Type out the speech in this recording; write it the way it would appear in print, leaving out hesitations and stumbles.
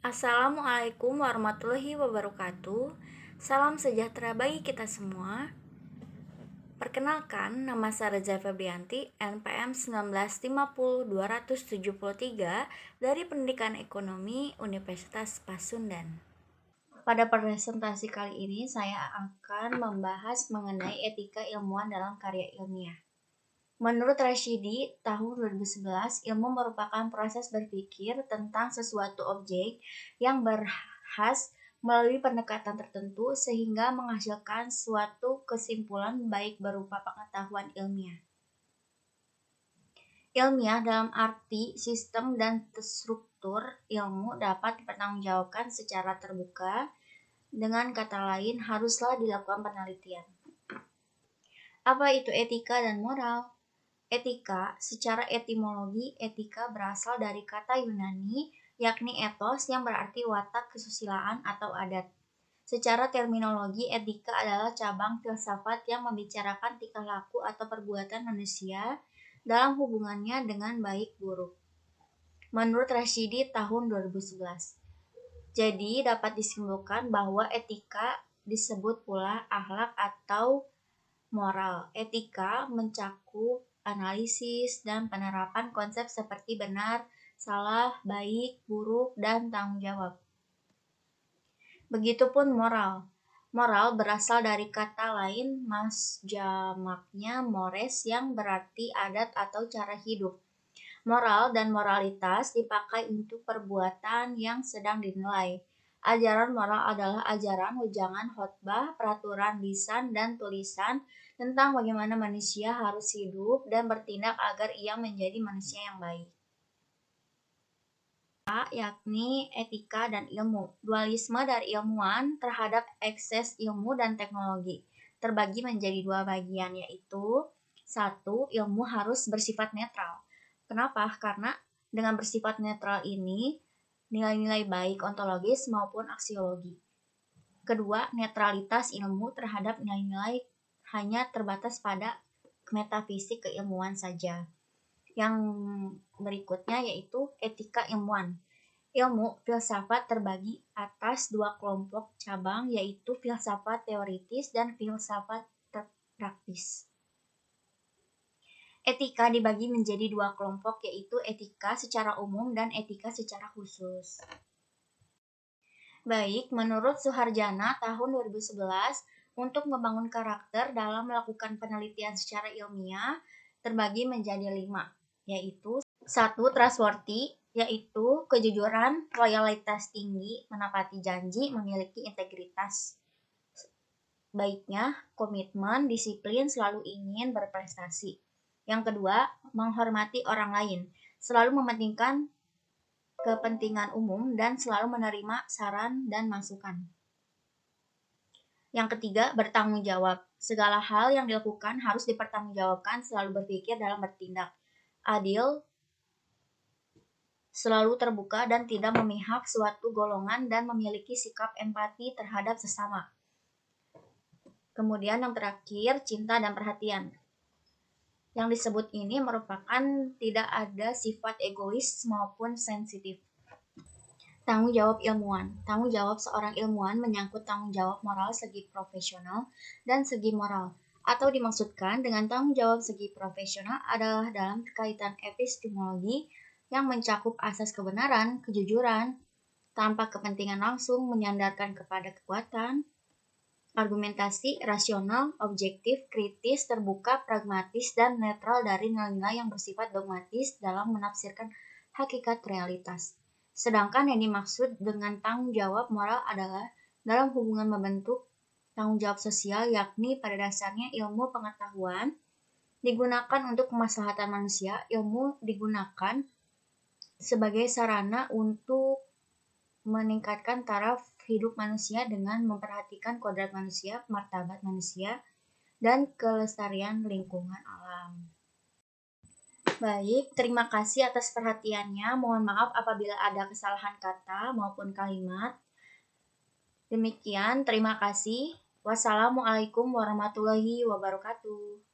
Assalamualaikum warahmatullahi wabarakatuh. Salam sejahtera bagi kita semua. Perkenalkan, nama saya Reza Febrianti, NPM 1950273 dari Pendidikan Ekonomi Universitas Pasundan. Pada presentasi kali ini saya akan membahas mengenai etika ilmuwan dalam karya ilmiah. Menurut Rashidi, tahun 2011, ilmu merupakan proses berpikir tentang sesuatu objek yang berhas melalui pendekatan tertentu sehingga menghasilkan suatu kesimpulan baik berupa pengetahuan ilmiah. Ilmiah dalam arti sistem dan struktur ilmu dapat dipertanggungjawabkan secara terbuka. Dengan kata lain, haruslah dilakukan penelitian. Apa itu etika dan moral? Etika, secara etimologi, etika berasal dari kata Yunani, yakni ethos yang berarti watak kesusilaan atau adat. Secara terminologi, etika adalah cabang filsafat yang membicarakan tingkah laku atau perbuatan manusia dalam hubungannya dengan baik buruk. Menurut Rashidi tahun 2011. Jadi, dapat disimpulkan bahwa etika disebut pula akhlak atau moral. Etika mencakup analisis dan penerapan konsep seperti benar, salah, baik, buruk, dan tanggung jawab. Begitupun moral. Moral berasal dari kata lain jamaknya mores yang berarti adat atau cara hidup. Moral dan moralitas dipakai untuk perbuatan yang sedang dinilai. Ajaran moral adalah ajaran wejangan khotbah, peraturan lisan dan tulisan tentang bagaimana manusia harus hidup dan bertindak agar ia menjadi manusia yang baik. Yakni etika dan ilmu. Dualisme dari ilmuwan terhadap ekses ilmu dan teknologi terbagi menjadi dua bagian, yaitu 1. Ilmu harus bersifat netral. Kenapa? Karena dengan bersifat netral ini nilai-nilai baik ontologis maupun aksiologi. Kedua, netralitas ilmu terhadap nilai-nilai hanya terbatas pada metafisik keilmuan saja. Yang berikutnya yaitu etika ilmuwan. Ilmu filsafat terbagi atas dua kelompok cabang, yaitu filsafat teoritis dan filsafat praktis. Etika dibagi menjadi dua kelompok, yaitu etika secara umum dan etika secara khusus. Baik, menurut Suharjana tahun 2011, untuk membangun karakter dalam melakukan penelitian secara ilmiah terbagi menjadi 5, yaitu 1. Trustworthy, yaitu kejujuran, loyalitas tinggi, menepati janji, memiliki integritas. Baiknya, komitmen, disiplin, selalu ingin berprestasi. Yang kedua, menghormati orang lain, selalu mementingkan kepentingan umum dan selalu menerima saran dan masukan. Yang ketiga, bertanggung jawab. Segala hal yang dilakukan harus dipertanggungjawabkan, selalu berpikir dalam bertindak. Adil, selalu terbuka dan tidak memihak suatu golongan dan memiliki sikap empati terhadap sesama. Kemudian yang terakhir, cinta dan perhatian. Yang disebut ini merupakan tidak ada sifat egois maupun sensitif. Tanggung jawab ilmuwan. Tanggung jawab seorang ilmuwan menyangkut tanggung jawab moral segi profesional dan segi moral. Atau dimaksudkan dengan tanggung jawab segi profesional adalah dalam kaitan epistemologi yang mencakup asas kebenaran, kejujuran, tanpa kepentingan langsung, menyandarkan kepada kekuatan, argumentasi, rasional, objektif, kritis, terbuka, pragmatis, dan netral dari nilai-nilai yang bersifat dogmatis dalam menafsirkan hakikat realitas. Sedangkan yang dimaksud dengan tanggung jawab moral adalah dalam hubungan membentuk tanggung jawab sosial, yakni pada dasarnya ilmu pengetahuan digunakan untuk kemaslahatan manusia. Ilmu digunakan sebagai sarana untuk meningkatkan taraf hidup manusia dengan memperhatikan kodrat manusia, martabat manusia, dan kelestarian lingkungan alam. Baik, terima kasih atas perhatiannya. Mohon maaf apabila ada kesalahan kata maupun kalimat. Demikian, terima kasih. Wassalamualaikum warahmatullahi wabarakatuh.